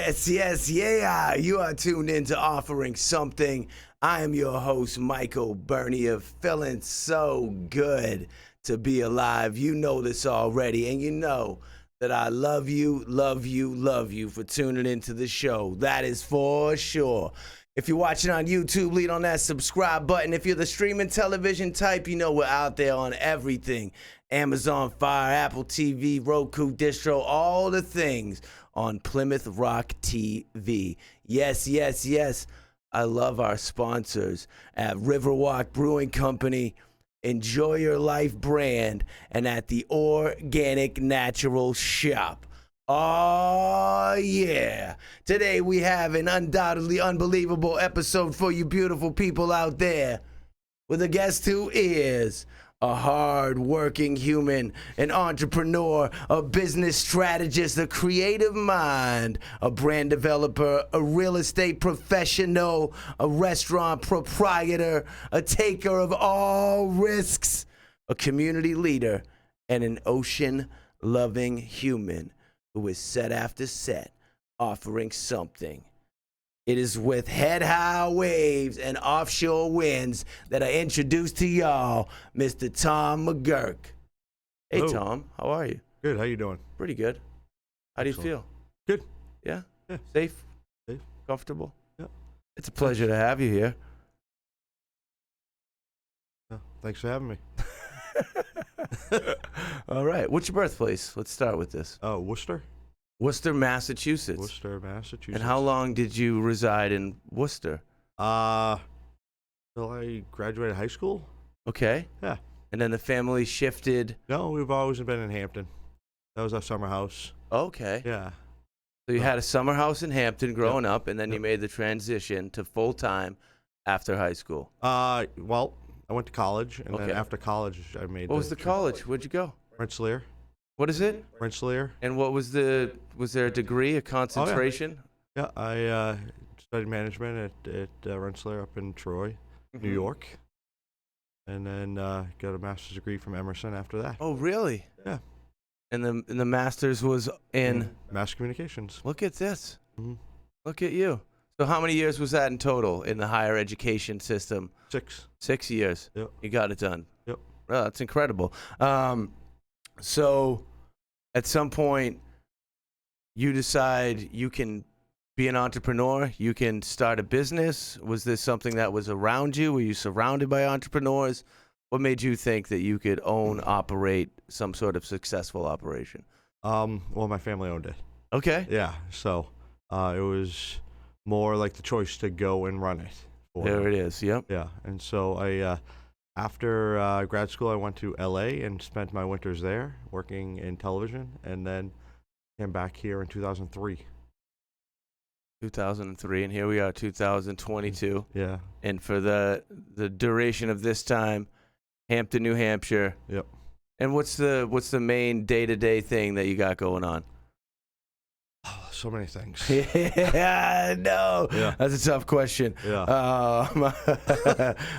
Yes, yes, yeah. You are tuned in to Offering Something. I am your host, Michael Bernier, feeling so good to be alive. You know this already, and you know that I love you, love you, love you for tuning into the show. That is for sure. If you're watching on YouTube, lean on that subscribe button. If you're the streaming television type, you know we're out there on everything. Amazon Fire, Apple TV, Roku, Distro, all the things on Plymouth Rock TV. Yes, yes, yes. I love our sponsors at Riverwalk Brewing Company, Enjoy Your Life brand, and at the Organic Natural Shop. Oh, yeah. Today we have an undoubtedly unbelievable episode for you beautiful people out there with a guest who is a hard-working human, an entrepreneur, a business strategist, a creative mind, a brand developer, a real estate professional, a restaurant proprietor, a taker of all risks, a community leader, and an ocean-loving human who is set after set offering something. It is with head high waves and offshore winds that I introduce to y'all Mr. Tom McGuirk. Hey, Hello. Tom, how are you? Good. How you doing? Pretty good. How do you Excellent. feel? Good. Yeah? Yeah. Safe? Safe. Comfortable? Yeah. It's a pleasure to have you here. Yeah, thanks for having me. All right. What's your birthplace? Let's start with this. Worcester? Worcester, Massachusetts. Worcester, Massachusetts. And how long did you reside in Worcester? Till I graduated high school. Okay. Yeah. And then the family shifted. No, we've always been in Hampton. That was our summer house. Okay. Yeah. So you had a summer house in Hampton growing up, and then you Yep. made the transition to full-time after high school. Well, I went to college, and then Okay. after college, I made. What was the college? Where'd you go? Rensselaer. What is it? Rensselaer. And what was was there a degree, a concentration? Yeah, I studied management at Rensselaer up in Troy, New York, and then got a master's degree from Emerson after that. Oh, really? Yeah. And the master's was in. Mass communications. Look at this. Mm-hmm. Look at you. So how many years was that in total in the higher education system? 6. 6 years. Yep. You got it done. Yep. Oh, that's incredible. So at some point, you decide you can be an entrepreneur, you can start a business. Was this something that was around you? Were you surrounded by entrepreneurs? What made you think that you could operate some sort of successful operation? Well, my family owned it. Okay. Yeah, so it was more like the choice to go and run it. There it is. Yep. Yeah, and so I, after grad school, I went to LA and spent my winters there working in television, and then came back here in 2003. 2003, and here we are, 2022. Yeah. And for the duration of this time, Hampton, New Hampshire. Yep. And what's the main day-to-day thing that you got going on? Oh, so many things. Yeah, no. Yeah. That's a tough question. Yeah.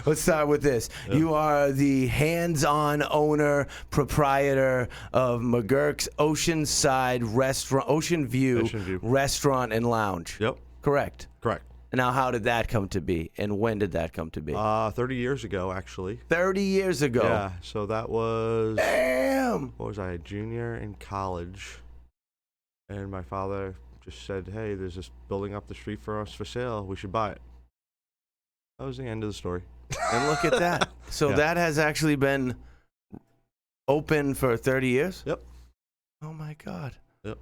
Let's start with this. Yeah. You are the hands-on owner, proprietor of McGuirk's Oceanside Restaurant, Oceanview Restaurant and Lounge. Yep. Correct. Correct. Now, how did that come to be, and when did that come to be? 30 years ago, actually. 30 years ago. Yeah, so that was... Damn. What was I, a junior in college? And my father just said, hey, there's this building up the street for us for sale. We should buy it. That was the end of the story. And look at that. So Yeah. that has actually been open for 30 years? Yep. Oh, my God. Yep.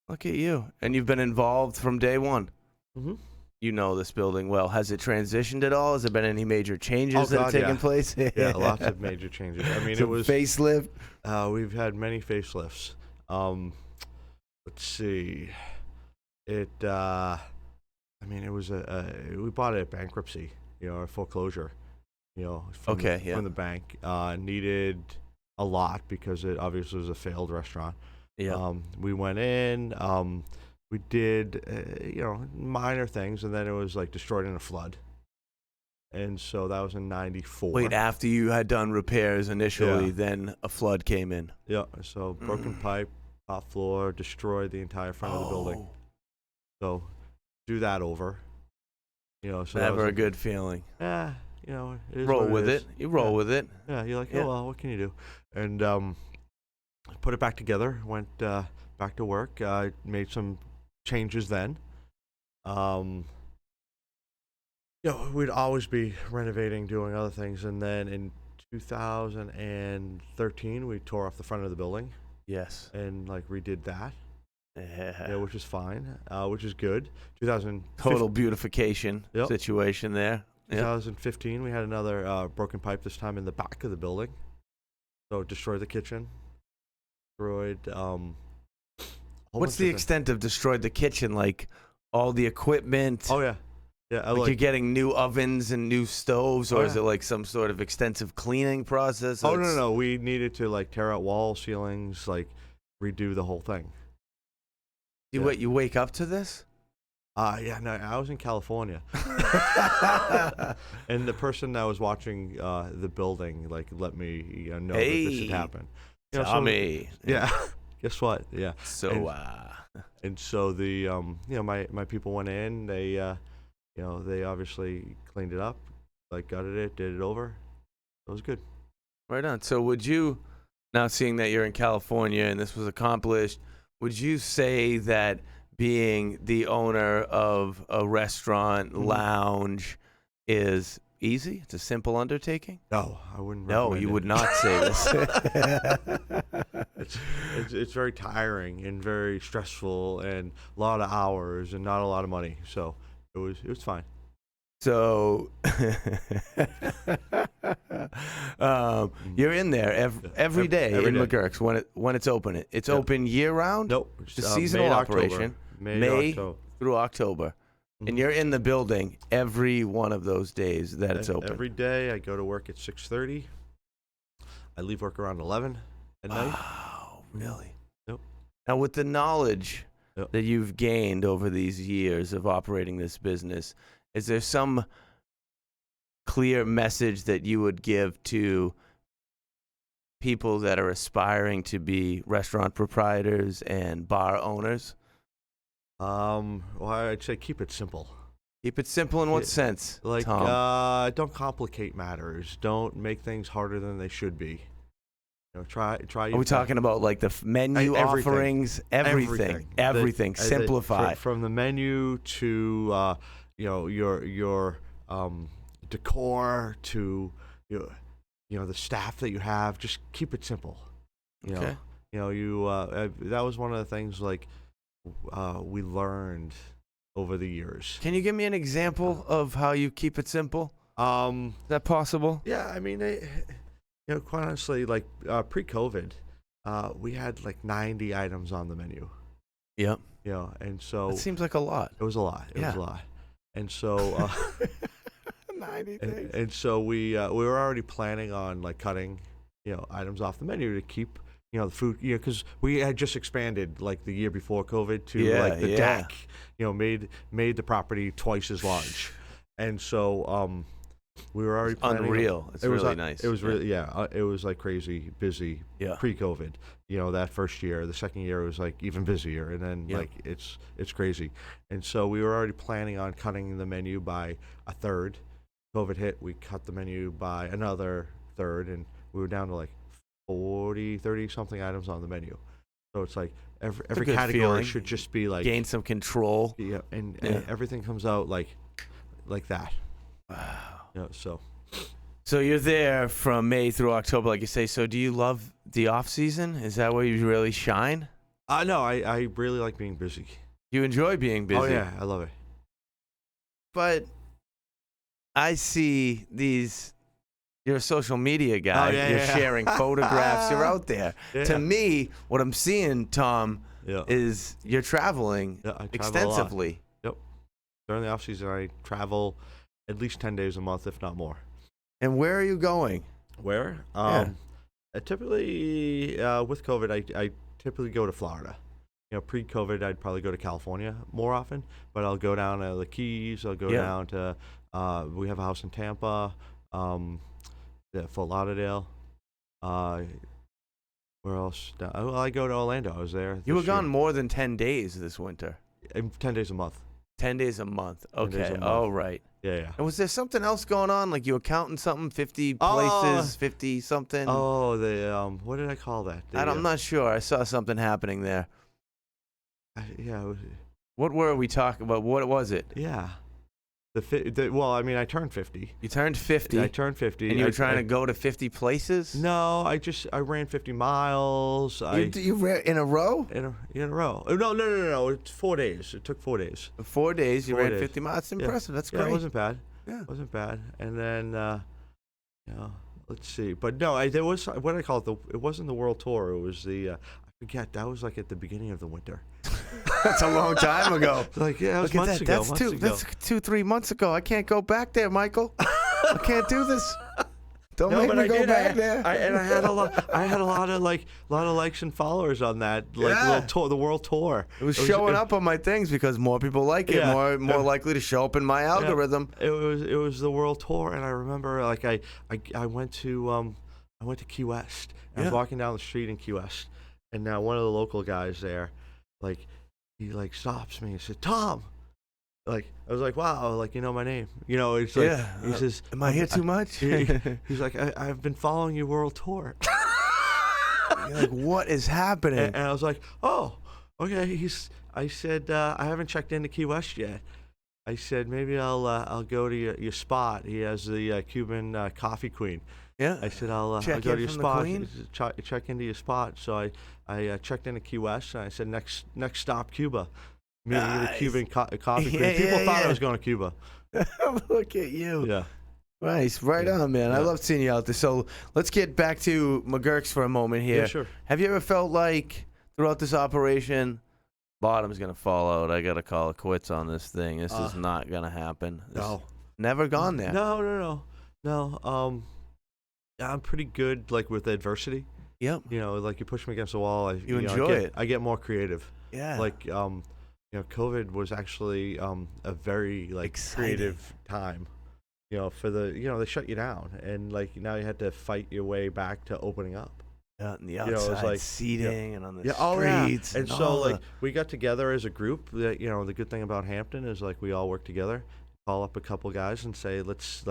Look at you. And you've been involved from day one. Mm-hmm. You know this building well. Has it transitioned at all? Has there been any major changes that have taken place? Yeah, lots of major changes. I mean, Some it was... facelift? We've had many facelifts. Let's see. It was we bought it at bankruptcy, a foreclosure, from the bank. Needed a lot because it obviously was a failed restaurant. Yeah. We went in, we did, minor things, and then it was like destroyed in a flood. And so that was in 94. Wait, after you had done repairs initially, Yeah. then a flood came in. Yeah, so broken pipe, top floor, destroyed the entire front of the building. So do that over. So that Never was a good feeling. yeah, it is Roll what with is. it. You roll Yeah. with it. Yeah, you're like, Yeah. oh well, what can you do? And put it back together. Went back to work. Made some changes then. Um, we'd always be renovating, doing other things, and then in 2013, we tore off the front of the building Yes. and like redid that. Yeah. Yeah, which is fine, which is good. 2015, Total beautification Yep. situation there. Yep. 2015, we had another broken pipe, this time in the back of the building. So it destroyed the kitchen. Destroyed. What's the extent of destroyed the kitchen? Like all the equipment? Oh yeah, yeah. Like you're getting new ovens and new stoves, or is yeah. it like some sort of extensive cleaning process? Oh no, we needed to like tear out wall ceilings, like redo the whole thing. You wake up to this? Yeah, no, I was in California, and the person that was watching the building like let me know that this had happened. Tommy. Yeah. Guess what? Yeah. So and so the my people went in. They they obviously cleaned it up, like gutted it, did it over. It was good. Right on. So would you, now seeing that you're in California and this was accomplished, would you say that being the owner of a restaurant lounge is easy? It's a simple undertaking? No, I wouldn't. No, you would not say this. It's very tiring and very stressful and a lot of hours and not a lot of money. So it was fine. So you're in there every day in McGuirk's when it's open. It's open year round? Nope. It's a seasonal operation. May through October. And you're in the building every one of those days that it's open. Every day I go to work at 6:30. I leave work around 11 at night. Wow, really? Yep. Now with the knowledge Yep. that you've gained over these years of operating this business, is there some clear message that you would give to people that are aspiring to be restaurant proprietors and bar owners? Well, I'd say keep it simple. Keep it simple in what sense, Like, Tom? don't complicate matters. Don't make things harder than they should be. Try. Are we talking about like the menu everything. offerings? Everything. Simplify. From the menu to your decor to the staff that you have. Just keep it simple. Okay. That was one of the things like we learned over the years. Can you give me an example of how you keep it simple? Is that possible? Yeah, I mean, quite honestly, like pre-COVID, we had like 90 items on the menu. Yep. And so it seems like a lot. It was a lot. It was a lot. And so 90 things. And so we were already planning on like cutting, items off the menu to keep the food, because we had just expanded like the year before COVID to the deck, made the property twice as large, and so we were already planning. Unreal. It's really nice. It was really it was like crazy busy pre-COVID. That first year, the second year was like even busier, and then like it's crazy, and so we were already planning on cutting the menu by a third. COVID hit, we cut the menu by another third, and we were down to like 30 something items on the menu. So it's like every category feeling. Should just be like gain some control. Yeah, and everything comes out like that. Wow. So you're there from May through October, like you say. So do you love the off season? Is that where you really shine? No, I really like being busy. You enjoy being busy? Oh yeah, I love it. But I see these. You're a social media guy. You're sharing photographs. You're out there. Yeah. To me, what I'm seeing, Tom, is you're traveling extensively. Yep. During the off season, I travel at least 10 days a month, if not more. And where are you going? Where? Typically, with COVID, I typically go to Florida. Pre-COVID, I'd probably go to California more often, but I'll go down to the Keys. I'll go down to. We have a house in Tampa. Fort Lauderdale. Where else? I go to Orlando. I was there. You were gone more than 10 days this winter. 10 days a month. 10 days a month. 10 days Okay. a month. Oh, right. Yeah. And was there something else going on? Like you were counting something, 50 places, 50 something? Oh, what did I call that? I'm not sure. I saw something happening there. Yeah. What were we talking about? What was it? Yeah. Well, I mean, I turned 50. You turned 50. I turned 50. And you were trying to go to 50 places? No, I ran 50 miles. You ran in a row? In a row. No. It's 4 days. It took 4 days. 4 days, you ran 50 miles. That's impressive. That's great. Yeah, it wasn't bad. Yeah. It wasn't bad. And then, let's see. But no, there was, what I call it, it wasn't the world tour. It was I forget, that was like at the beginning of the winter. That's a long time ago. Like, yeah, it was months ago. That's 2-3 months ago. I can't go back there, Michael. I can't do this. Don't make me go back there. I had a lot of likes and followers on that little tour, the world tour. It was showing up on my things because more people like it, more likely to show up in my algorithm. It was the world tour, and I remember like I went to Key West. I was walking down the street in Key West, and now one of the local guys there, like he like stops me and said, "Tom." Like I was like, wow, like you know my name, it's like he says, am I here too much? He's like, I've been following your world tour. You're like, what is happening? And I was like, oh, okay. I said, I haven't checked into Key West yet. I said maybe I'll go to your spot. He has the Cuban coffee queen. Yeah. I said I'll go to your spot. Check into your spot. So I checked into Key West, and I said next stop Cuba. Meeting the Cuban coffee queen. People thought I was going to Cuba. Look at you. Yeah. Nice. Right on, man. I love seeing you out there. So let's get back to McGuirk's for a moment here. Yeah, sure. Have you ever felt like throughout this operation, bottom's going to fall out? I got to call it quits on this thing. This is not going to happen. No. Never gone there. No. I'm pretty good like with adversity. Yep. Like you push me against the wall. You enjoy it. I get more creative. Yeah. Like COVID was actually a very creative time. For they shut you down, and like now you had to fight your way back to opening up. Yeah, and the outside seating and on the streets. And so we got together as a group. That the good thing about Hampton is like we all work together. Call up a couple guys and say, let's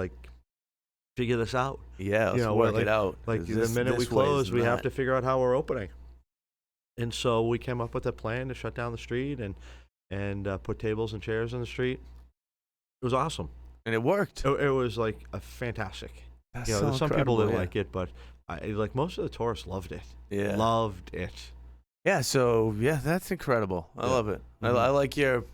figure this out. Yeah, let's work it out. Like the minute we close, we have to figure out how we're opening. And so we came up with a plan to shut down the street and put tables and chairs in the street. It was awesome. And it worked. It was like a fantastic. That's there's some people that like it, but most of the tourists loved it. Yeah. Loved it. Yeah, so that's incredible. I love it. Mm-hmm. I like your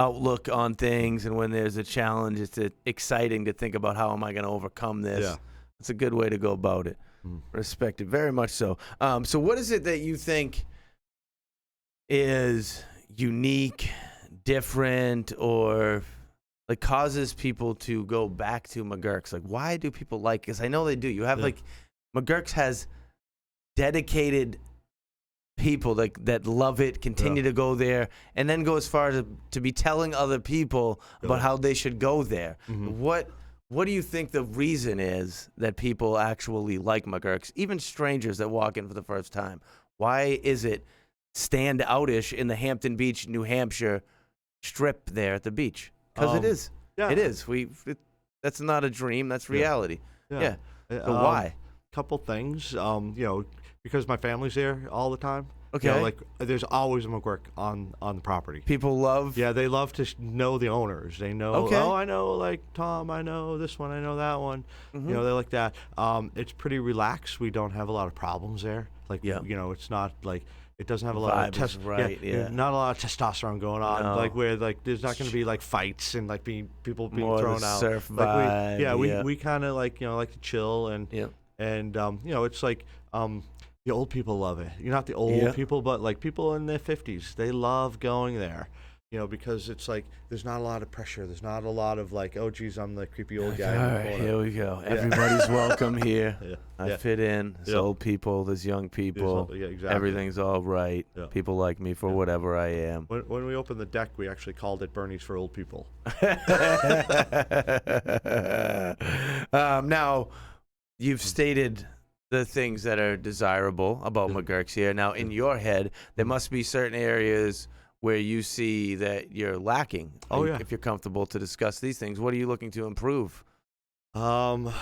outlook on things, and when there's a challenge, it's exciting to think about how am I going to overcome this. Yeah. It's a good way to go about it. Respect it very much so. So what is it that you think is unique, different, or like causes people to go back to McGuirk's? Like, why do people like? Because I know they do. You have like McGuirk's has dedicated people that love it, continue to go there, and then go as far as to be telling other people about how they should go there. Mm-hmm. What do you think the reason is that people actually like McGuirk's, even strangers that walk in for the first time? Why is it stand outish in the Hampton Beach, New Hampshire strip there at the beach? Because it is. Yeah. It is. That's not a dream. That's reality. Yeah. So why? Couple things. Because my family's there all the time. Okay. There's always a McGuirk on the property. People love. Yeah, they love to know the owners. They know. Okay. Oh, I know like Tom. I know this one. I know that one. Mm-hmm. They like that. It's pretty relaxed. We don't have a lot of problems there. It's not like. It doesn't have a lot of not a lot of testosterone going on. No. Where there's not going to be fights and people being more thrown out. Surf vibe. We kind of like to chill and it's like the old people love it. You're not the old people, but people in their 50s, they love going there. Because it's there's not a lot of pressure. There's not a lot of oh geez, I'm the creepy old guy. All right, here we go. Everybody's welcome here. I fit in. There's old people. There's young people. Exactly. Everything's all right. People like me for whatever I am. When we opened the deck, we actually called it Bernie's for Old People. Now, you've stated the things that are desirable about McGuirk's here. Now, in your head, there must be certain areas where you see that you're lacking. Oh, yeah. If you're comfortable to discuss these things, what are you looking to improve? Well,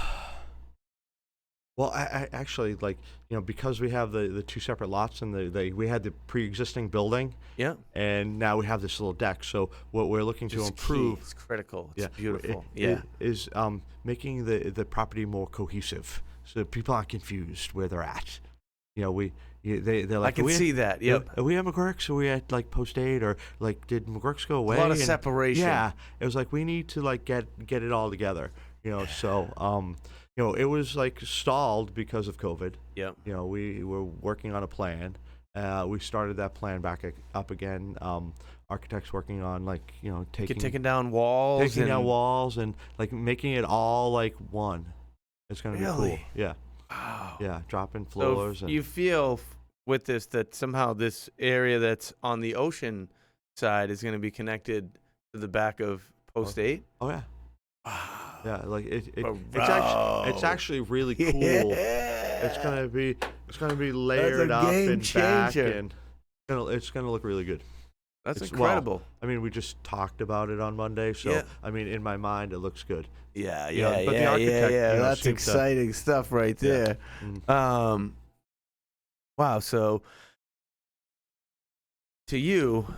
I actually, like, because we have the two separate lots and we had the pre-existing building, Yeah. and now we have this little deck. So what we're looking to improve, It's critical. It's yeah, beautiful. is making the property more cohesive, so that people aren't confused where they're at. They're like, I can see that. Yep. Are we at McGuirk's? Are we at like Post 8? Or like, did McGuirk's go away? A lot of separation. Yeah, it was like we need to like get it all together. So it was like stalled because of COVID. Yep. We were working on a plan. We started that plan back up again. Architects working on like taking down walls, and like making it all like one. It's gonna be cool. Yeah. Wow. Yeah, dropping floors. So you feel with this that somehow this area that's on the ocean side is going to be connected to the back of Post 8? Oh yeah. Wow. Yeah, like it's actually really cool. Yeah. It's gonna be layered up and back, and it's gonna look really good. That's incredible. Well, I mean, we just talked about it on Monday, so yeah. I mean, in my mind, it looks good. Yeah. But the architect, That's exciting stuff right there. Yeah. Wow. So, to you,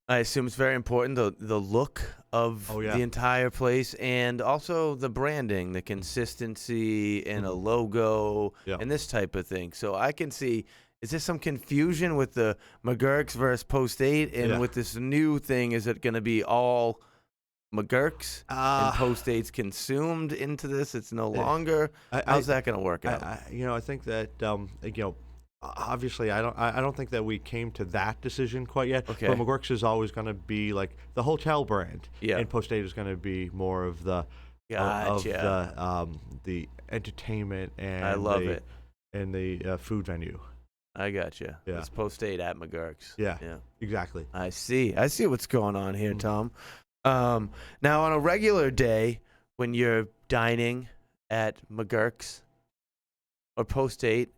I assume it's very important the look of the entire place, and also the branding, the consistency, and a logo, and this type of thing. So I can see. Is there some confusion with the McGuirk's versus Post 8? And with this new thing, is it going to be all McGuirk's and Post 8's consumed into this? It's no longer. How's that going to work out? I think that obviously I don't think that we came to that decision quite yet. Okay. But McGuirk's is always going to be like the hotel brand. Yeah. And Post 8 is going to be more of the the entertainment and I love it. And the food venue. I got you. Yeah. It's Post 8 at McGuirk's. Yeah, exactly. I see what's going on here, Tom. Now, on a regular day, when you're dining at McGuirk's or Post 8,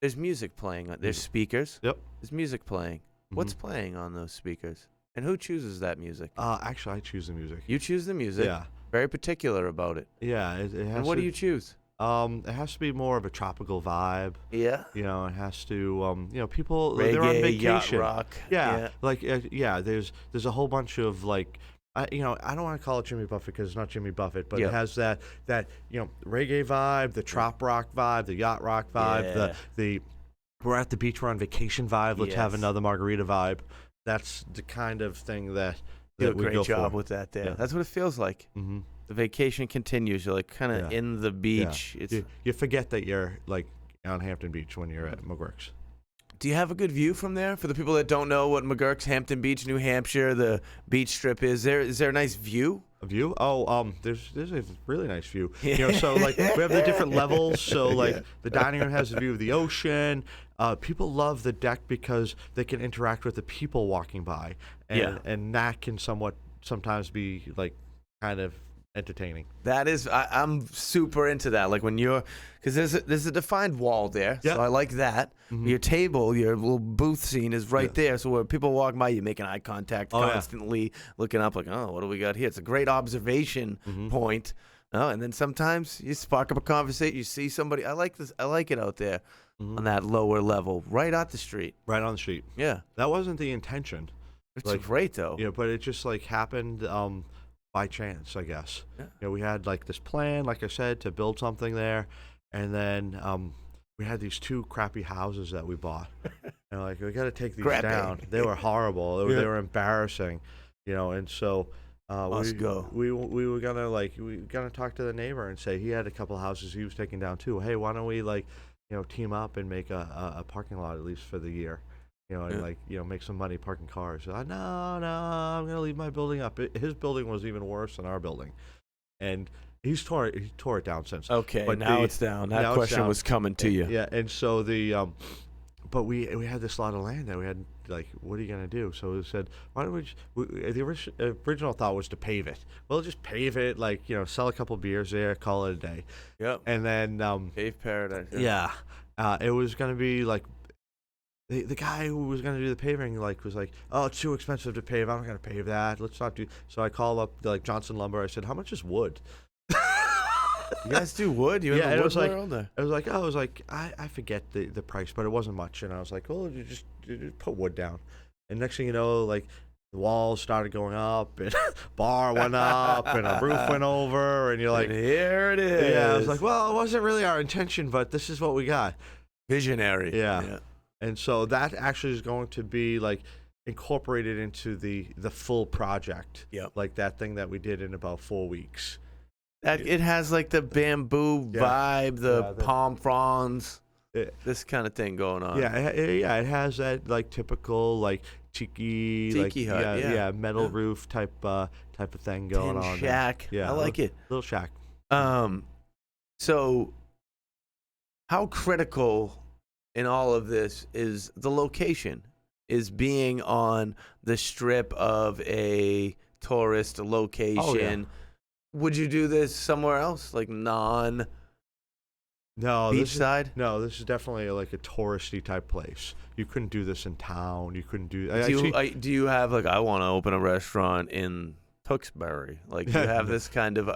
there's music playing. There's speakers. Yep. There's music playing. What's playing on those speakers? And who chooses that music? Actually, I choose the music. You choose the music? Yeah. Very particular about it. Yeah. It has and what do you choose? It has to be more of a tropical vibe. Yeah. It has to, people, reggae, they're on vacation. Yacht rock. Yeah. Like, there's a whole bunch of like, I don't want to call it Jimmy Buffett because it's not Jimmy Buffett, but it has that reggae vibe, the trop rock vibe, the yacht rock vibe, the we're at the beach, we're on vacation vibe. Let's have another margarita vibe. That's the kind of thing that you do a we great go job for. with that there. Yeah. That's what it feels like. Mm-hmm. The vacation continues. You're like kind of in the beach. Yeah. You forget that you're like on Hampton Beach when you're at McGuirk's. Do you have a good view from there? For the people that don't know what McGuirk's, Hampton Beach, New Hampshire, the beach strip is there a nice view? A view? Oh, there's a really nice view. So like we have the different levels. So like the dining room has a view of the ocean. People love the deck because they can interact with the people walking by, and that can sometimes be like kind of entertaining. That is, I'm super into that. Like when because there's a defined wall there, so I like that. Mm-hmm. Your table, your little booth scene is right there, so when people walk by, you're making eye contact constantly, looking up like, oh, what do we got here? It's a great observation point. Oh, and then sometimes you spark up a conversation. You see somebody. I like this. I like it out there on that lower level, right out the street. Right on the street. Yeah, that wasn't the intention. It's great though. Yeah, but it just like happened. By chance, I guess. Yeah. We had like this plan, like I said, to build something there, and then we had these two crappy houses that we bought. And like, we got to take these down. They were horrible. They were embarrassing, and so we were gonna talk to the neighbor and say he had a couple houses he was taking down too. Hey, why don't we team up and make a parking lot at least for the year. And make some money parking cars. No, I'm gonna leave my building up. His building was even worse than our building, and he tore it down since. Okay, but now it's down. That question was coming to you. Yeah, and so but we had this lot of land that we had. Like, what are you gonna do? So we said, why don't the original thought was to pave it. Well, just pave it, sell a couple beers there, call it a day. Yep. And then pave paradise. Yeah, it was gonna be like. the guy who was going to do the paving was like, oh, it's too expensive to pave. I'm not going to pave that. Let's not do. So I called up like Johnson Lumber. I said, how much is wood? You guys do wood? You in the wood world? I forget the price, but it wasn't much. And I was like, oh, you just put wood down. And next thing you know, like the walls started going up, and bar went up, and a roof went over, and you're like, and here it is. Yeah, I was like, well, it wasn't really our intention, but this is what we got. Visionary. Yeah. And so that actually is going to be like incorporated into the full project. Yep. Like that thing that we did in about 4 weeks. It has like the bamboo vibe, the palm fronds, this kind of thing going on. Yeah, it has that like typical like tiki hut, metal roof type of thing going on. Shack. Yeah, I like it. Little shack. So how critical in all of this is the location? Is being on the strip of a tourist location? Oh, yeah. Would you do this somewhere else, like beachside? No, this is definitely like a touristy type place. You couldn't do this in town. You couldn't do. Do you have like, I want to open a restaurant in Tewksbury? Like, do you have this kind of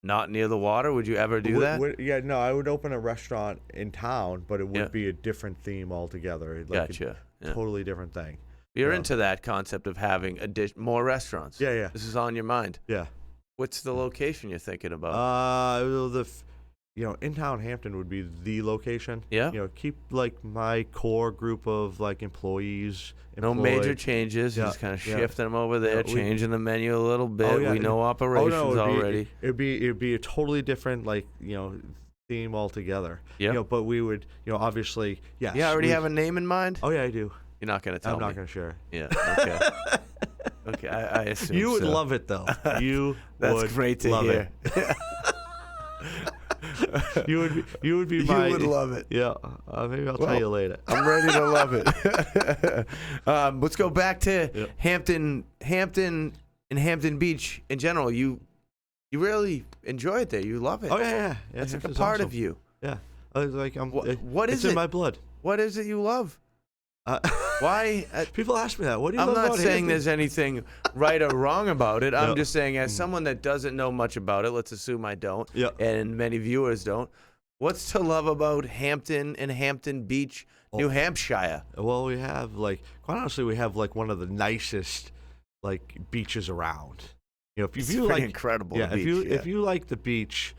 not near the water? Would you ever do that? No, I would open a restaurant in town, but it would be a different theme altogether. Like gotcha. Totally different thing. You're into that concept of having more restaurants. Yeah. This is on your mind. Yeah. What's the location you're thinking about? In town Hampton would be the location. Yeah. Keep like my core group of like employees. No major changes. Just kind of shifting them over there, changing the menu a little bit. We know operations already. It'd be a totally different theme altogether. Yeah. But we would obviously You already have a name in mind? Oh yeah, I do. You're not gonna tell me. I'm not gonna share. Yeah. Okay. Okay. I assume you would love it though. That's great to hear. You would be You would love it. Yeah. Maybe I'll tell you later. I'm ready to love it. Let's go back to Hampton and Hampton Beach in general. You really enjoy it there. You love it. Oh yeah. It's like a part of you. Yeah. What is it? It's in my blood. What is it you love? Why? People ask me that. What do you love I'm about not saying Hampton? there's anything right or wrong about it. I'm just saying, as someone that doesn't know much about it, let's assume I don't, and many viewers don't, what's to love about Hampton and Hampton Beach, New Hampshire? Well, we have quite honestly, we have one of the nicest beaches around. It's incredible. Yeah, beach, if you like the beach.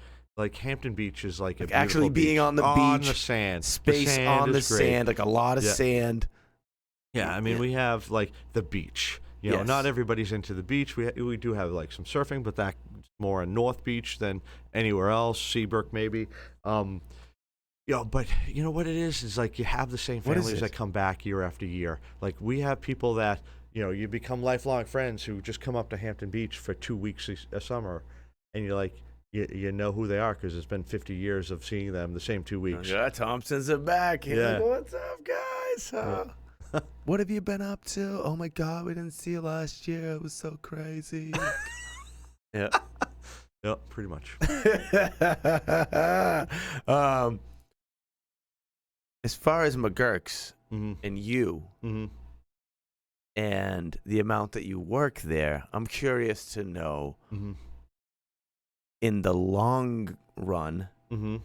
Hampton Beach is a beautiful actually being beach. on the beach, on the sand, space on the sand, like a lot of sand. Yeah, I mean we have the beach. Not everybody's into the beach. We do have some surfing, but that's more in North Beach than anywhere else. Seabrook maybe. But you know what it is you have the same families that come back year after year. We have people that you become lifelong friends who just come up to Hampton Beach for 2 weeks a summer, and you're like. You know who they are because it's been 50 years of seeing them the same 2 weeks. Yeah, Thompsons are back. Yeah. What's up, guys? What have you been up to? Oh, my God, we didn't see you last year. It was so crazy. Yeah. Yep, pretty much. As far as McGuirk's and you and the amount that you work there, I'm curious to know in the long run, are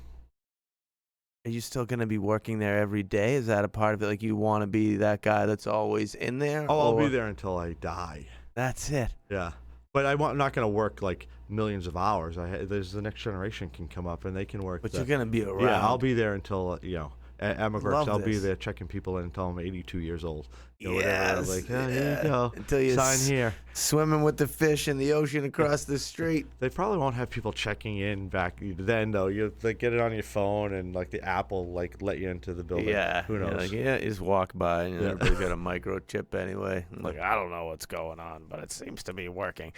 you still going to be working there every day? Is that a part of it? You want to be that guy that's always in there? Oh, I'll be there until I die. That's it. Yeah. But I'm not going to work millions of hours. There's the next generation can come up and they can work. But you're going to be around. Yeah, I'll be there until, at McGuirk's, I'll be there checking people in until I'm 82 years old. Yes. Whatever. Here you go. Until you sign here. Swimming with the fish in the ocean across the street. They probably won't have people checking in back then, though. You get it on your phone, and the app will let you into the building. Yeah. Who knows? You just walk by, and everybody's got a microchip anyway. I don't know what's going on, but it seems to be working.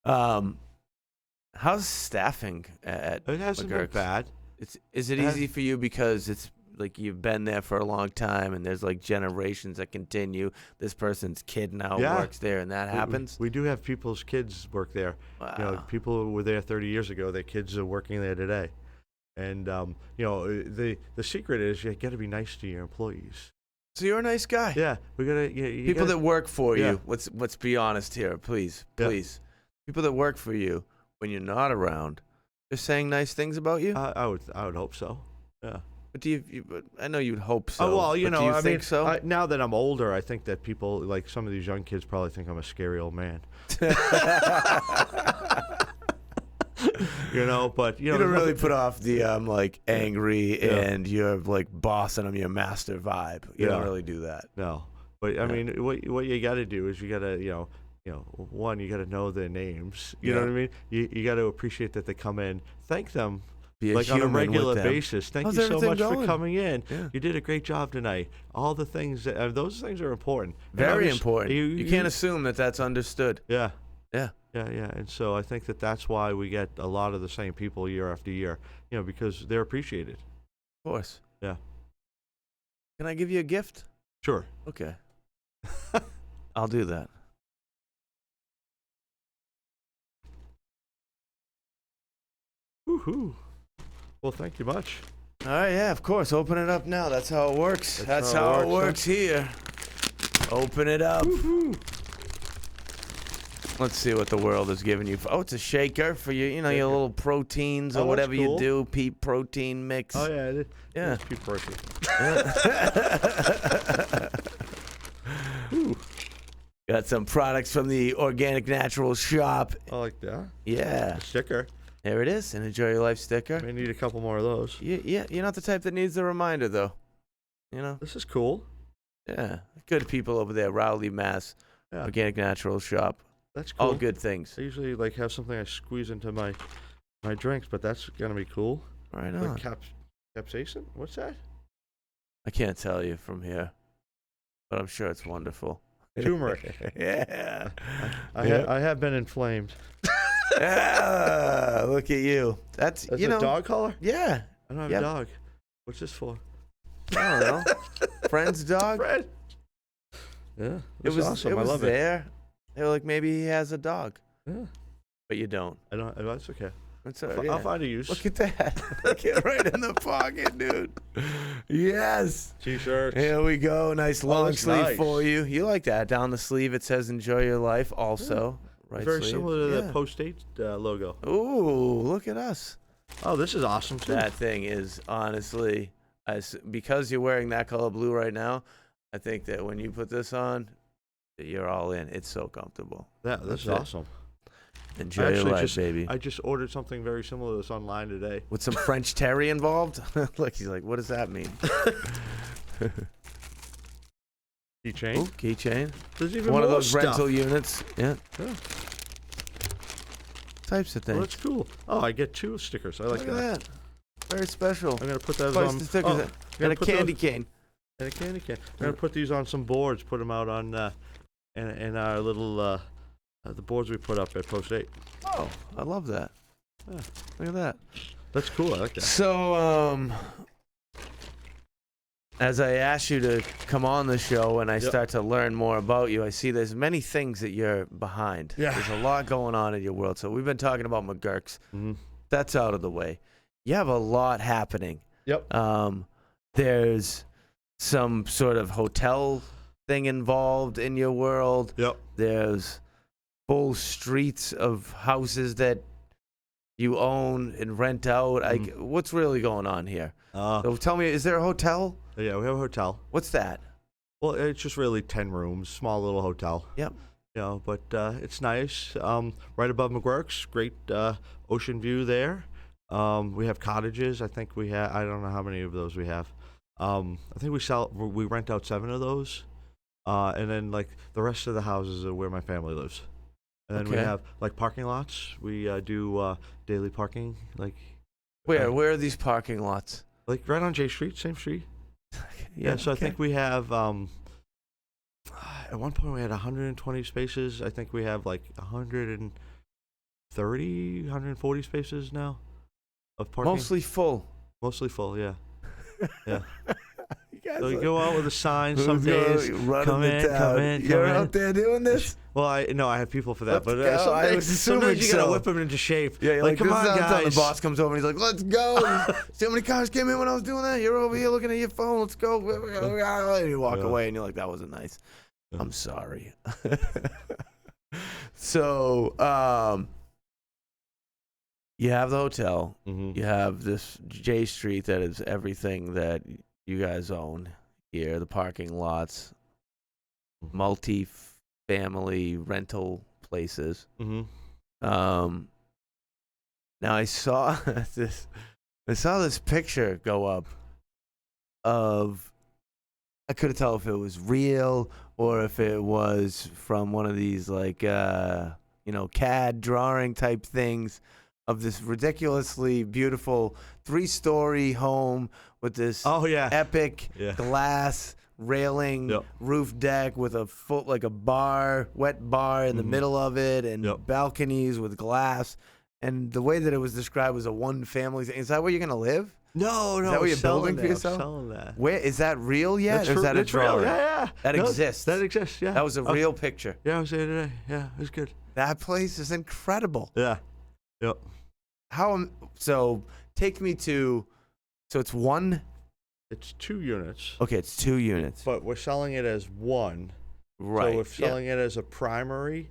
How's staffing at It hasn't been McGuirk's? bad. Is it easy for you because it's you've been there for a long time and there's generations that continue? This person's kid now works there and that happens? We do have people's kids work there. Wow. People who were there 30 years ago, their kids are working there today. And, the secret is you got to be nice to your employees. So you're a nice guy. Yeah, we gotta. People that work for you. Let's be honest here, please. People that work for you when you're not around, they're saying nice things about you. I would hope so. Yeah. But I know you'd hope so. Oh well, do you think so? Now that I'm older, I think that people like some of these young kids probably think I'm a scary old man. But you don't really put off the like angry and you're like bossing them, your master vibe. You don't really do that. No, but I mean, what you got to do is you got to one, you got to know their names. You know what I mean? You got to appreciate that they come in, thank them. Like on a regular basis. Thank you so much for coming in. Yeah. You did a great job tonight. All the things, those things are important. Very important. You can't assume that that's understood. Yeah. Yeah. Yeah. And so I think that's why we get a lot of the same people year after year, because they're appreciated. Of course. Yeah. Can I give you a gift? Sure. Okay. I'll do that. Woohoo. Well, thank you much. All right, yeah, of course. Open it up now. That's how it works. That's how it works here. Open it up. Woo-hoo. Let's see what the world is giving you. Oh, it's a shaker for your, your little proteins or whatever you do. Pea protein mix. Oh, yeah, it is. Yeah. It's pea protein. Got some products from the Organic Natural Shop. I like that. Yeah. A sticker. There it is, an Enjoy Your Life sticker. May need a couple more of those. Yeah, you're not the type that needs the reminder, though. This is cool. Yeah, good people over there, Rowley, Mass. Yeah. Organic Natural Shop. That's cool. All good things. I usually have something I squeeze into my drinks, but that's gonna be cool. Right on. Like capsaicin? What's that? I can't tell you from here, but I'm sure it's wonderful. Turmeric. Yeah. I have been inflamed. Yeah, look at you. That's a dog collar? Yeah. I don't have a dog. What's this for? I don't know. Friend's dog? Fred. Yeah. It was awesome. I love it. They were like, maybe he has a dog. Yeah. But you don't. I don't. That's okay. I'll find a use. Look at that. Look at right in the pocket, dude. Yes. T-shirts. Here we go. Nice long sleeve for you. You like that. Down the sleeve, it says Enjoy Your Life also. Yeah. Right very sleeve. Similar to the Post-8 logo. Ooh, look at us. Oh, this is awesome, too. That thing is honestly, because you're wearing that color blue right now, I think that when you put this on, you're all in. It's so comfortable. Yeah, this is awesome. Enjoy your life, baby. I just ordered something very similar to this online today. With some French terry involved? Look, he's like, what does that mean? Keychain. Ooh, keychain. There's even one more of those stuff. Rental units. Yeah. Types of things. Well, that's cool. Oh, I get 2 stickers. I like that. Very special. I'm gonna put those on. And a candy cane. And a candy cane. I'm gonna put these on some boards. Put them out on in our little the boards we put up at Post-8. Oh, I love that. Yeah. Look at that. That's cool. I like that. So, as I ask you to come on the show and I start to learn more about you, I see there's many things that you're behind. Yeah. There's a lot going on in your world. So we've been talking about McGuirk's. Mm-hmm. That's out of the way. You have a lot happening. Yep. There's some sort of hotel thing involved in your world. Yep. There's full streets of houses that you own and rent out. Mm-hmm. What's really going on here? So tell me, is there a hotel? Yeah, we have a hotel. What's that? Well, it's just really 10 rooms, small little hotel. Yep. But it's nice. Right above McGuirk's, great ocean view there. We have cottages. I think we have. I don't know how many of those we have. I think we rent out 7 of those, and then like the rest of the houses are where my family lives. And then we have like parking lots. We do daily parking. Like where are these parking lots? Like right on J Street, same street. Yeah. So I think we have. At one point we had 120 spaces. I think we have like 130, 140 spaces now of parking. Mostly full. Mostly full, yeah. Yeah. So you go out with a sign some days. Come in. You're out there doing this? Well, I have people for that, Let's go. I was assuming sometimes you gotta so. whip them into shape. Yeah, you're like, come on, guys. The boss comes over and he's like, let's go. See how many cars came in when I was doing that? You're over here looking at your phone. Let's go. And you walk away and you're like, that wasn't nice. I'm sorry. So, you have the hotel. Mm-hmm. You have this J Street that is everything that you guys own here. The parking lots, multi-family rental places. Mm-hmm. Now I saw this. I saw this picture go up of. I couldn't tell if it was real or if it was from one of these like CAD drawing type things of this ridiculously beautiful 3-story home with this epic glass railing roof deck with a wet bar in the middle of it and balconies with glass. And the way that it was described was a one-family thing. Is that where you're going to live? No. Is that what you're building for yourself? I'm selling that. Where is that real yet? Or is that a drawing? Yeah. That exists. That exists. Yeah. That was a real picture. Yeah, I was there today. Yeah, it was good. That place is incredible. Yeah. Yep. So take me to. So it's one. It's 2 units. Okay, it's 2 units. But we're selling it as one. Right. So we're selling it as a primary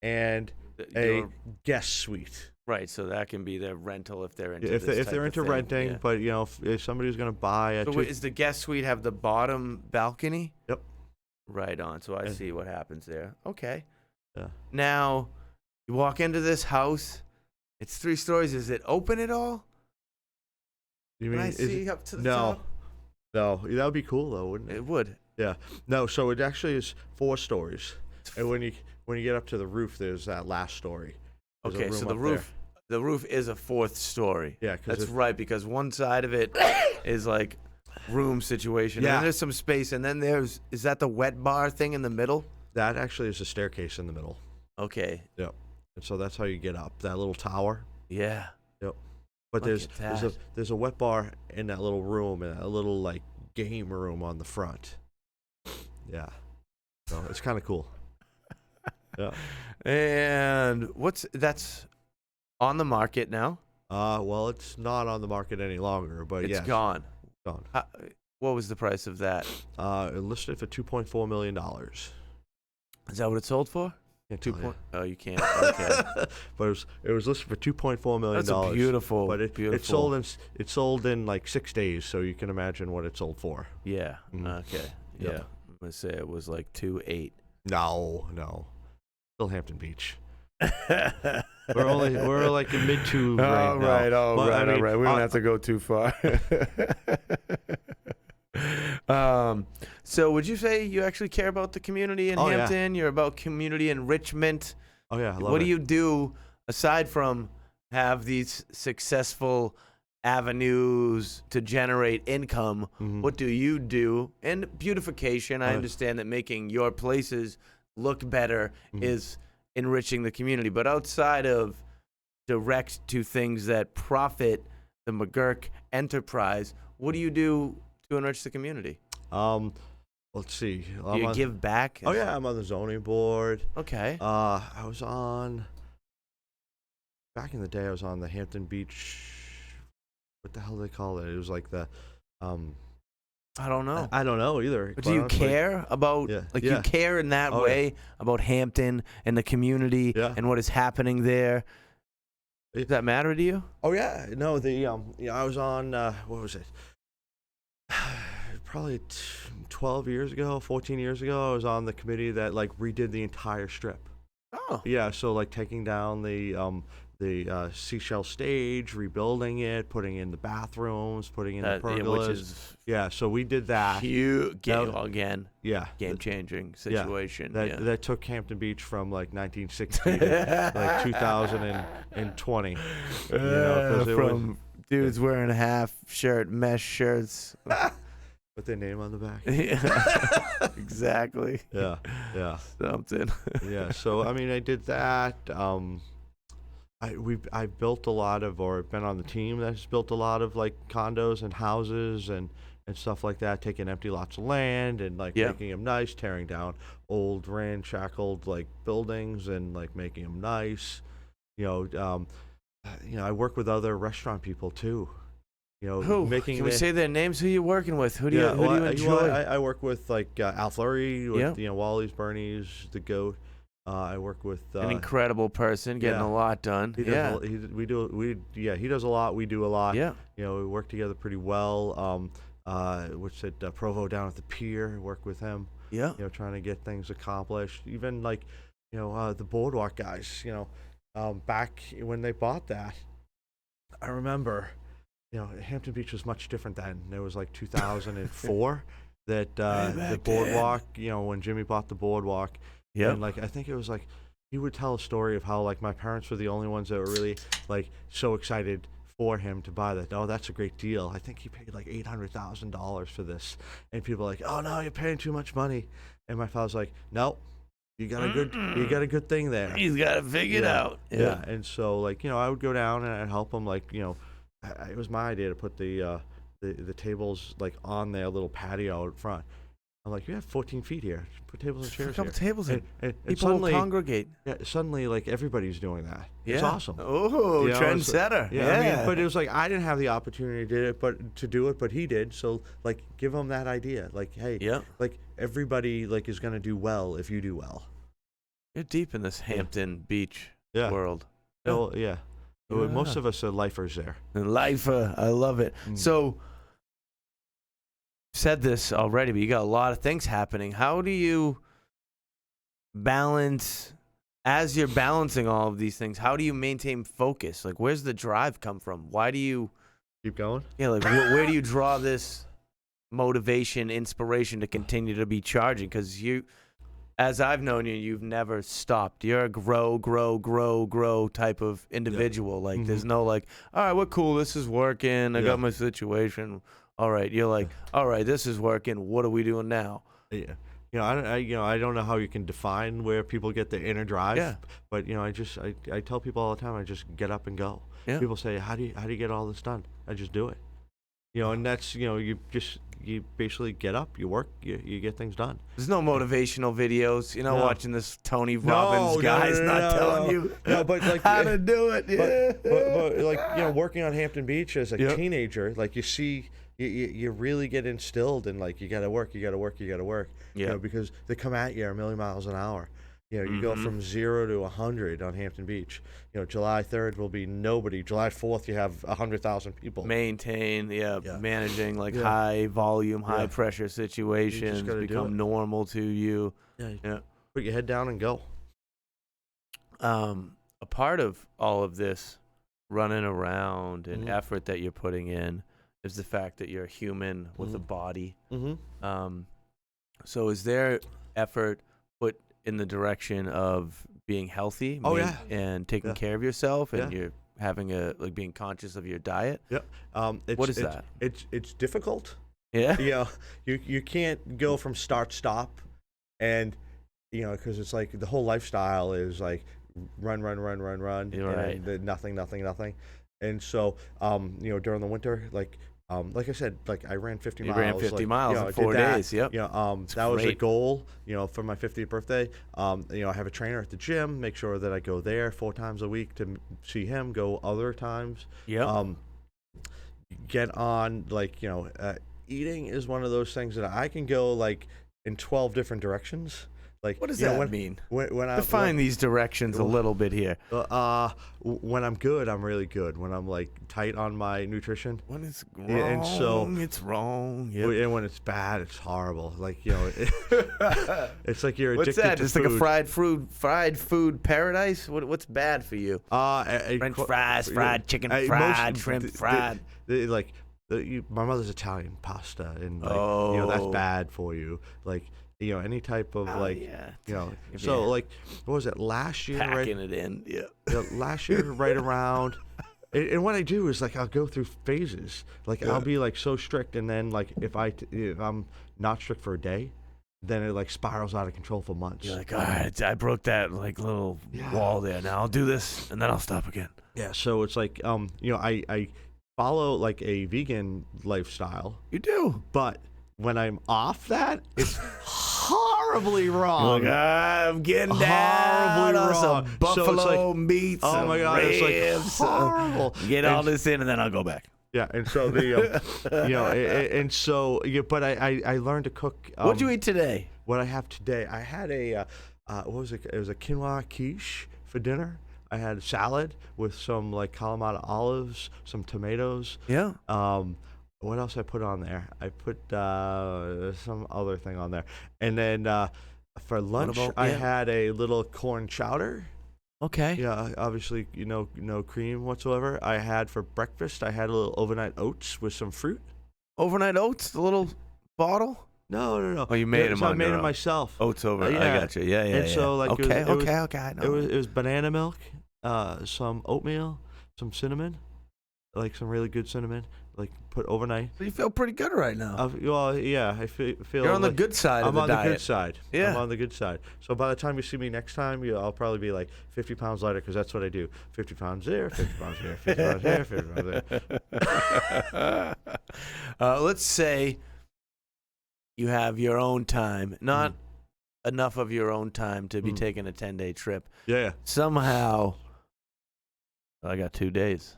and a guest suite. Right, so that can be their rental if they're into if they're into renting. But if somebody's going to buy a. So is the guest suite have the bottom balcony? Yep. Right on. So I see what happens there. Okay. Yeah. Now, you walk into this house. It's 3 stories. Is it open at all? You mean? Can I see up to the top? No, that would be cool though, wouldn't it? It would. Yeah. No, so it actually is 4 stories, and when you get up to the roof, there's that last story. There's okay, so the roof is a 4th story. Yeah, that's right, because one side of it is like room situation. Yeah. And then there's some space, and then is that the wet bar thing in the middle? That actually is a staircase in the middle. Okay. Yep. And so that's how you get up that little tower. Yeah. Yep. But there's a wet bar in that little room and a little like game room on the front. Yeah. So it's kind of cool. Yeah. And that's on the market now? Well, it's not on the market any longer, but it's yes. Gone. Gone. What was the price of that? It listed for $2.4 million. Is that what it sold for? Yeah, Oh, you can't. Okay. But it was listed for $2.4 million. That's a beautiful. But it sold in like 6 days, so you can imagine what it sold for. Yeah. Mm-hmm. Okay. Yeah. Yep. I'm gonna say it was like 2.8. No. Still Hampton Beach. we're like a mid-2 right now. All right. We don't have to go too far. So would you say you actually care about the community in Hampton? Yeah. You're about community enrichment. Oh yeah, I love it. What do you do aside from have these successful avenues to generate income? Mm-hmm. What do you do? And beautification, I understand that making your places look better is enriching the community. But outside of direct to things that profit the McGuirk enterprise, what do you do to enrich the community? Let's see. Do you give back? Oh yeah, I'm on the zoning board. Okay. I was on. Back in the day, I was on the Hampton Beach. What the hell do they call it? It was like the. I don't know. I don't know either. But do you care about, you care in that way about Hampton and the community and what is happening there? Does that matter to you? Oh yeah, no. I was on. What was it? Probably 12 years ago, 14 years ago. I was on the committee that like redid the entire strip. Oh. Yeah, so like taking down the seashell stage, rebuilding it, putting in the bathrooms, putting in the pergolas. So we did that. Game-changing situation. That took Hampton Beach from like 1960 to like 2020. From dudes wearing a half shirt, mesh shirts. With their name on the back. Exactly. Yeah. Something. Yeah. So I mean, I did that. I built a lot of, or been on the team that's built a lot of like condos and houses and and stuff like that, taking empty lots of land and like making them nice, tearing down old ramshackled like buildings and like making them nice. I work with other restaurant people too. Who? Can we say their names? Who you working with? Who do you enjoy? I work with like Al Fleury, with Wally's, Bernie's, the Goat. I work with an incredible person, getting a lot done. He does he does a lot. We do a lot. Yeah. We work together pretty well. Which at Provo down at the pier, work with him. Yeah. Trying to get things accomplished. Even like, the Boardwalk guys. Back when they bought that, I remember. Hampton Beach was much different then. It was like 2004 that the Boardwalk, when Jimmy bought the Boardwalk. Yeah. And like, I think it was like, he would tell a story of how like my parents were the only ones that were really like so excited for him to buy that. Oh, that's a great deal. I think he paid like $800,000 for this. And people are like, oh no, you're paying too much money. And my father's like, no, you got a good thing there. He's got it figured out. Yeah. And so like, I would go down and I'd help him like, it was my idea to put the tables like on their little patio out front. I'm like, you have 14 feet here. Just put tables and chairs here. A couple tables in. And people will congregate. Yeah, suddenly, like everybody's doing that. Yeah. It's awesome. Oh, trendsetter. I mean, but it was like I didn't have the opportunity to do it, but he did. So like, give him that idea. Like, hey, like everybody like is gonna do well if you do well. You're deep in this Hampton Beach world. Oh yeah. Most of us are lifers there. Lifer, I love it. So, said this already, but you got a lot of things happening. How do you balance, as you're balancing all of these things, how do you maintain focus? Like, where's the drive come from? Why do you keep going? Yeah, like where do you draw this motivation, inspiration to continue to be charging? Because you, as I've known you, you've never stopped. You're a grow type of individual. Like, there's no like, all right, we're cool. This is working. I got my situation. All right. You're like, all right, this is working. What are we doing now? Yeah. I don't know how you can define where people get their inner drive. Yeah. But I tell people all the time, I just get up and go. Yeah. People say, how do you get all this done? I just do it. And that's you basically get up, you work, you get things done. There's no motivational videos, watching this Tony Robbins guy's not telling you but like how to do it. Yeah. But like working on Hampton Beach as a teenager, like you see. You really get instilled in like you gotta work. Yeah. Because they come at you a million miles an hour. You go from 0 to 100 on Hampton Beach. July 3rd will be nobody. July 4th you have 100,000 people. Maintain, managing like high volume, high pressure situations become normal to you. Yeah. Put your head down and go. A part of all of this running around and effort that you're putting in is the fact that you're a human with a body. So is there effort put in the direction of being healthy and taking care of yourself, and you're having being conscious of your diet? What is that? It's difficult. Yeah. You can't go from stop and because it's like the whole lifestyle is like run right. And nothing. And so, during the winter, like I said, like I ran 50 miles. You ran 50 miles in 4 days. Yep. That was a goal, for my 50th birthday. I have a trainer at the gym, make sure that I go there 4 times a week to see him, go other times. Get on, eating is one of those things that I can go like in 12 different directions. Like, what does that mean? When define these directions a little bit here. When I'm good, I'm really good. When I'm like tight on my nutrition, when it's wrong, it's wrong. Yep. And when it's bad, it's horrible. Like it's like you're addicted. What's that? To It's food. like a fried food paradise. What's bad for you? French fries, fried chicken, fried shrimp, fried. My mother's Italian pasta, and that's bad for you. Like. Any type of so like, what was it last year? Packing it in, last year, right around. And what I do is like I'll go through phases. Like I'll be like so strict, and then like if I'm not strict for a day, then it like spirals out of control for months. You're like, all right, I broke that like little wall there. Now I'll do this, and then I'll stop again. Yeah. So it's like I follow like a vegan lifestyle. You do. But when I'm off that, it's horribly wrong. Like, I'm getting down on some buffalo meat, oh my God, ribs, it's like horrible. Get all this in, and then I'll go back. Yeah, and so the and so but I learned to cook. What'd you eat today? What I have today, I had a what was it? It was a quinoa quiche for dinner. I had a salad with some like Kalamata olives, some tomatoes. Yeah. What else I put on there? I put some other thing on there, and then for lunch I had a little corn chowder. Okay. Yeah, obviously, no cream whatsoever. I had for breakfast, I had a little overnight oats with some fruit. Overnight oats, the little bottle? No. Oh, you made them on I made them myself. Oats over. Yeah. I got you. Yeah. And so, like, okay. I know. It was banana milk, some oatmeal, some cinnamon, like some really good cinnamon, like put overnight. So you feel pretty good right now. Well, yeah, I feel. You're on the good side of the diet. I'm on the good side. Yeah. I'm on the good side. So by the time you see me next time, I'll probably be like 50 pounds lighter because that's what I do. 50 pounds there, 50 pounds there, 50 pounds there, 50 pounds there. Let's say you have your own time, not enough of your own time to be taking a 10-day trip. Yeah. Somehow, I got 2 days.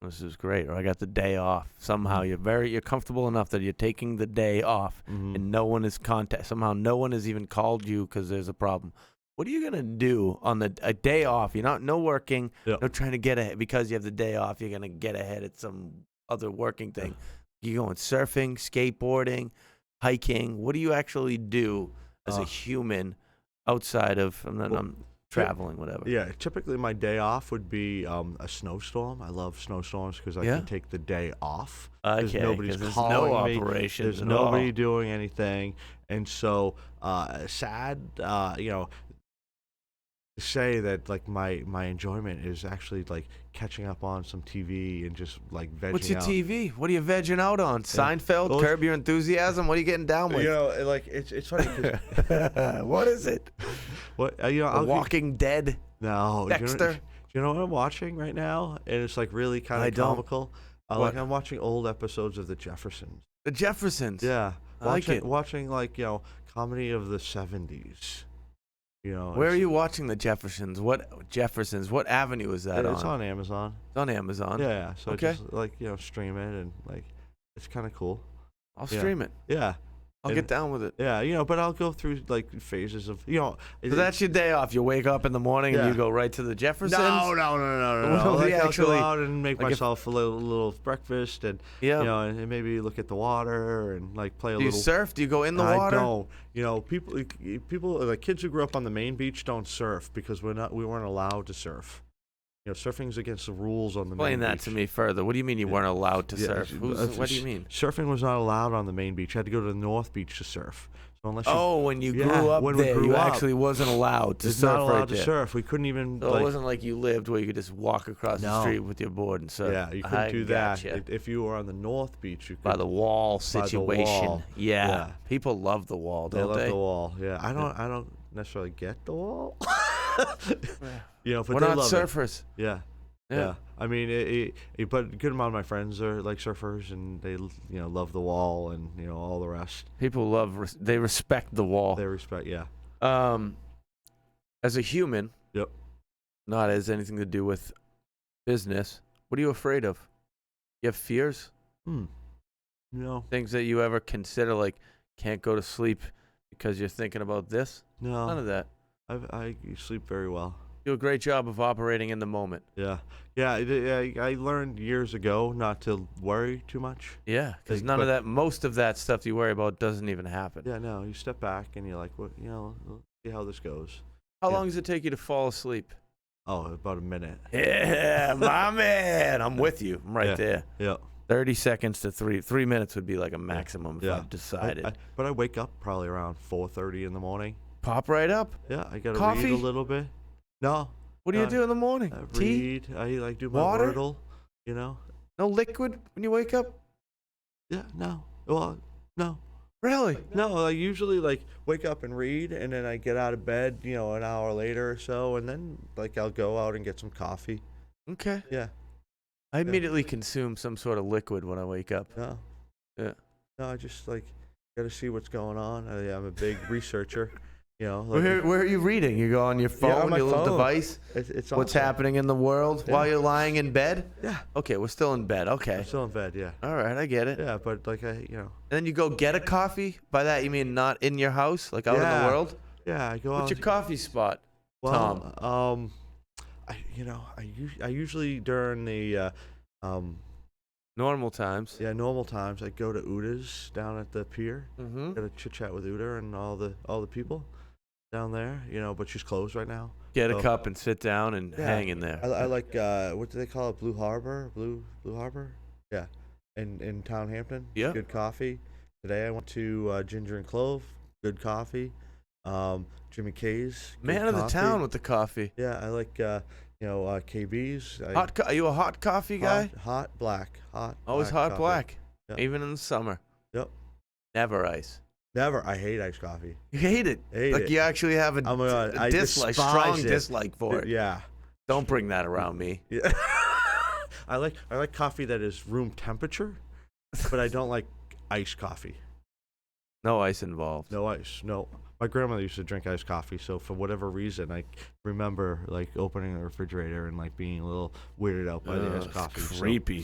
This is great. Or I got the day off. Somehow you're comfortable enough that you're taking the day off, and no one is somehow no one has even called you because there's a problem. What are you gonna do on a day off? You're no working, no trying to get ahead because you have the day off. You're gonna get ahead at some other working thing. You going surfing, skateboarding, hiking. What do you actually do as a human outside of I'm traveling, whatever? Yeah, typically my day off would be a snowstorm. I love snowstorms because I can take the day off. Okay, nobody's there's calling no me. operations. There's nobody doing anything, and so sad. To say that like my enjoyment is actually like catching up on some TV and just like vegging out. What's your TV? What are you vegging out on? Seinfeld, Curb Your Enthusiasm? What are you getting down with? Like it's funny. What is it? What Walking Dead? No, Dexter? Do you know what I'm watching right now? And it's like really kind of comical. I'm watching old episodes of The Jeffersons. The Jeffersons? Yeah, watching like comedy of the '70s. Where are you watching The Jeffersons? What Jeffersons? What avenue is that on? It's on Amazon. It's on Amazon. Yeah. So just like stream it and like it's kind of cool. I'll stream it. Yeah. I'll get down with it. Yeah, but I'll go through like phases of So that's your day off. You wake up in the morning and you go right to the Jeffersons. No. Like, I'll go out and make myself a little breakfast and and maybe look at the water and like play a little. Do you surf? Do you go in the water? I don't. People like kids who grew up on the main beach don't surf because we weren't allowed to surf. Surfing's against the rules on the main beach. Explain that to me further. What do you mean you weren't allowed to surf? What do you mean? Surfing was not allowed on the main beach. You had to go to the North Beach to surf. So unless when you grew up there, you actually wasn't allowed to surf not allowed to surf. We couldn't even. So it wasn't like you lived where you could just walk across the street with your board and surf. Yeah, you couldn't do that. If you were on the North Beach, you could. By the wall situation. By the wall. Yeah. People love the wall, don't they? They love the wall. Yeah, I don't necessarily get the wall. But we're not surfers. Yeah. I mean, but a good amount of my friends are like surfers, and they, love the wall and all the rest. People they respect the wall. They respect, yeah. As a human, not as anything to do with business. What are you afraid of? You have fears? No. Things that you ever consider, like can't go to sleep because you're thinking about this? No. None of that. I sleep very well. Do a great job of operating in the moment. Yeah. I learned years ago not to worry too much. Yeah, because most of that stuff you worry about doesn't even happen. Yeah, no. You step back and you're like, well, we'll see how this goes. How long does it take you to fall asleep? Oh, about a minute. Yeah, my man. I'm with you. I'm right there. Yeah. 30 seconds to 3 minutes would be like a maximum if I've decided. But I wake up probably around 4:30 in the morning. Pop right up? Yeah, I got to read a little bit. No. What do you do in the morning? Tea? Read. I like do my water? Wordle, No liquid when you wake up? Yeah, no. Well, no. Really? No, I usually wake up and read, and then I get out of bed, an hour later or so, and then I'll go out and get some coffee. Okay. Yeah. I immediately consume some sort of liquid when I wake up. No. Yeah. No, I just got to see what's going on. I'm a big researcher. Where are you reading? You go on your phone, on my your little phone. device? It's what's happening in the world while you're lying in bed? Yeah. Okay, we're still in bed. Okay. I'm still in bed, yeah. All right, I get it. Yeah, but And then you go get a coffee? By that, you mean not in your house, like out in the world? Yeah, I go out. What's your coffee spot, Tom? I usually during the normal times. Yeah, normal times. I go to Uda's down at the pier. Mm-hmm. Got to chit chat with Uda and all the people down there. But she's closed right now. Get a cup and sit down and hang in there. I like what do they call it? Blue Harbor. Yeah, in Town Hampton. Yeah. Good coffee. Today I went to Ginger and Clove. Good coffee. Jimmy K's. Man of the town with the coffee. Yeah, I like KB's. Are you a hot coffee guy? Hot black. Always black hot coffee. black. Yep. Even in the summer. Yep. Never ice. Never. I hate iced coffee. You hate it. You actually have a strong dislike for it. Yeah. Don't bring that around me. Yeah. I like coffee that is room temperature, but I don't like iced coffee. No ice involved. No ice. No. My grandmother used to drink iced coffee, so for whatever reason, I remember opening the refrigerator and being a little weirded out by the iced coffee. It's creepy.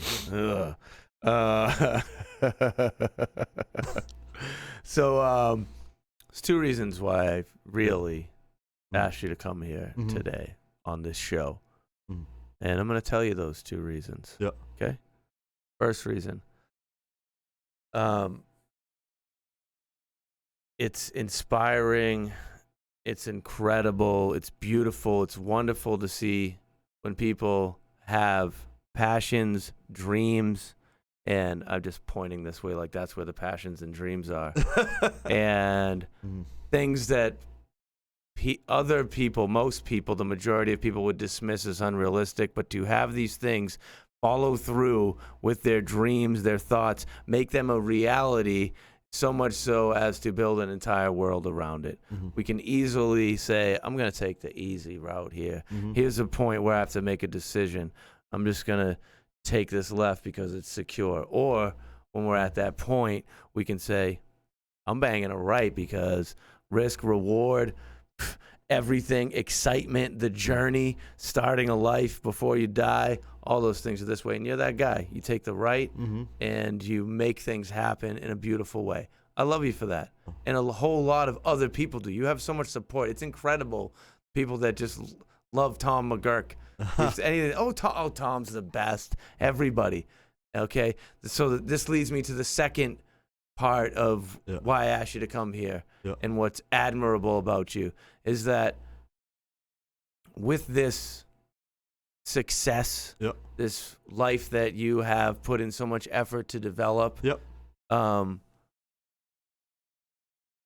So there's two reasons why I really asked you to come here today on this show, and I'm going to tell you those two reasons. Yep. Okay. First reason. It's inspiring, it's incredible, it's beautiful, it's wonderful to see when people have passions, dreams, and I'm just pointing this way like that's where the passions and dreams are, and things that other people, most people, the majority of people would dismiss as unrealistic, but to have these things follow through with their dreams, their thoughts, make them a reality, so much so as to build an entire world around it. We can easily say, I'm going to take the easy route here. Here's a point where I have to make a decision. I'm just going to take this left because it's secure. Or when we're at that point, we can say, I'm banging a right because risk, reward, everything, excitement, the journey, starting a life before you die, all those things are this way. And you're that guy. You take the right and you make things happen in a beautiful way. I love you for that. And a whole lot of other people do. You have so much support. It's incredible. People that just love Tom McGuirk. If anything, Tom's the best. Everybody. Okay? So this leads me to the second part of why I asked you to come here and what's admirable about you is that with this success, this life that you have put in so much effort to develop,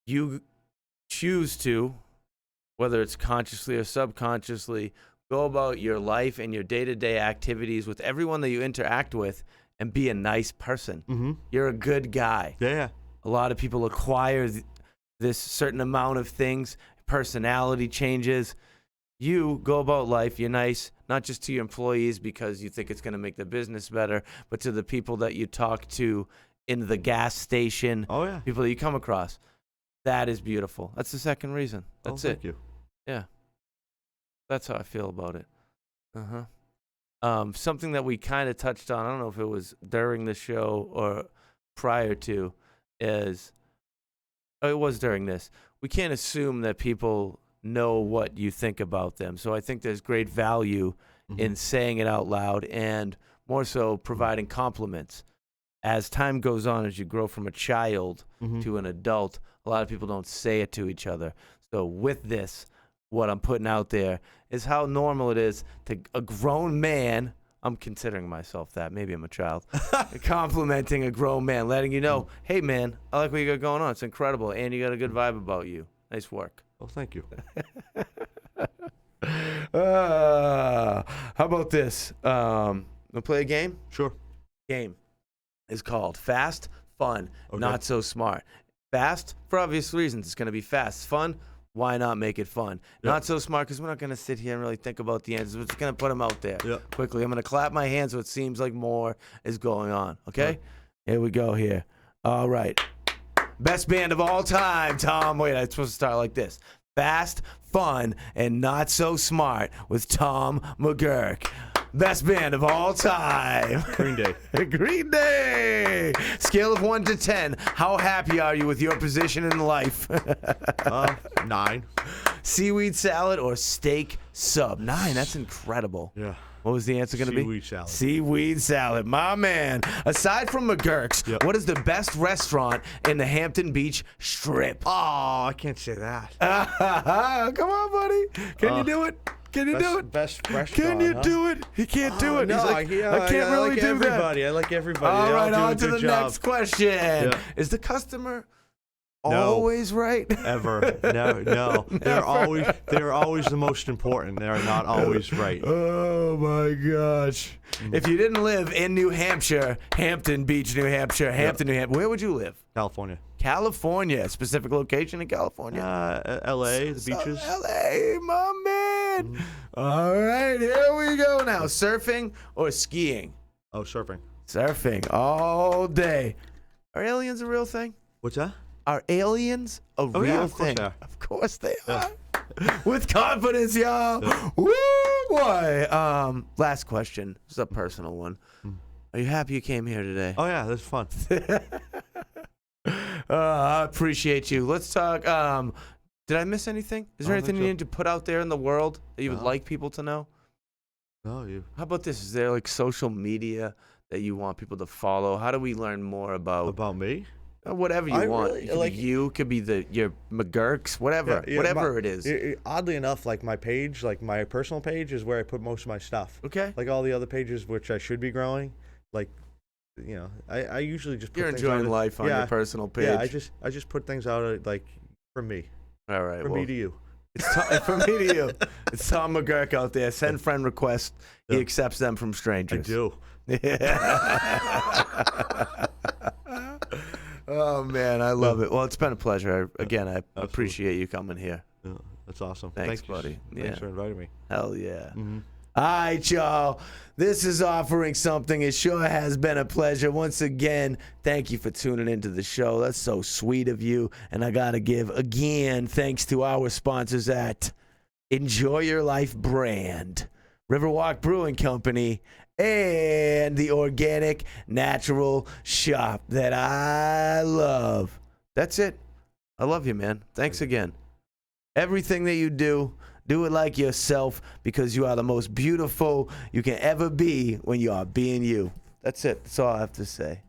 you choose to, whether it's consciously or subconsciously, go about your life and your day-to-day activities with everyone that you interact with and be a nice person. You're a good guy. Yeah. A lot of people acquire this certain amount of things, personality changes. You go about life, you're nice, not just to your employees because you think it's going to make the business better, but to the people that you talk to in the gas station, people that you come across. That is beautiful. That's the second reason. That's it. Thank you. Yeah. That's how I feel about it. Something that we kind of touched on, I don't know if it was during the show or prior to, it was during this. We can't assume that people know what you think about them. So I think there's great value in saying it out loud and more so providing compliments. As time goes on, as you grow from a child to an adult, a lot of people don't say it to each other. So with this, what I'm putting out there is how normal it is to a grown man. I'm considering myself that. Maybe I'm a child. Complimenting a grown man, letting you know, hey, man, I like what you got going on. It's incredible. And you got a good vibe about you. Nice work. Oh, thank you. How about this? We'll play a game? Sure. Game is called Fast, Fun, Not So Smart. Fast, for obvious reasons. It's going to be fast. Fun, why not make it fun? Yep. Not so smart, because we're not going to sit here and really think about the answers. We're just going to put them out there quickly. I'm going to clap my hands so it seems like more is going on. Okay? Here we go here. All right. Best band of all time, Tom. Wait, I'm supposed to start like this. Fast, fun, and not so smart with Tom McGuirk. Best band of all time. Green Day. Green Day. Scale of 1 to 10. How happy are you with your position in life? 9. Seaweed salad or steak sub? 9. That's incredible. Yeah. What was the answer going to be? Seaweed salad. Seaweed salad. My man. Aside from McGuirk's, what is the best restaurant in the Hampton Beach Strip? Oh, I can't say that. Come on, buddy. Can you do it? Can you do it? Best restaurant. Can you do it? He can't do it. No, He's like, I can't really like do everybody. that. I like everybody. All right, all on to the next question. Yeah. Is the customer always right? Ever. No. They're always the most important. They're not always right. Oh my gosh. If you didn't live in New Hampshire, Hampton Beach, New Hampshire, New Hampshire, where would you live? California. Specific location in California? L.A., the beaches. L.A., my man. All right, here we go now. Surfing or skiing? Oh, surfing. Surfing all day. Are aliens a real thing? What's that? Are aliens a real thing? Of course they are. With confidence, y'all. Woo, boy. Last question. This is a personal one. Are you happy you came here today? Oh, yeah. That's fun. I appreciate you. Let's talk. Did I miss anything? Is there anything you need to put out there in the world that you would like people to know? No, you. How about this? Is there like social media that you want people to follow? How do we learn more about me? Whatever you want. Really, it could be you, could be your McGuirks, whatever. Whatever it is. Oddly enough, like my page, like my personal page is where I put most of my stuff. Okay. Like all the other pages which I should be growing, like, you know, I usually just put You're things enjoying out life on your personal page. Yeah, I just put things out like from me. All right. From me to you. It's from me to you. It's Tom McGuirk out there. Send friend requests. He accepts them from strangers. I do. Yeah. Oh, man, I love it. Well, it's been a pleasure. I appreciate you coming here. Yeah, that's awesome. Thanks, buddy. Thanks for inviting me. Hell yeah. Mm-hmm. All right, y'all. This is Offering Something. It sure has been a pleasure. Once again, thank you for tuning into the show. That's so sweet of you. And I got to give, again, thanks to our sponsors at Enjoy Your Life brand, Riverwalk Brewing Company, and the organic natural shop that I love. That's it. I love you, man. Thanks again. Everything that you do, do it like yourself, because you are the most beautiful you can ever be when you are being you. That's it. That's all I have to say.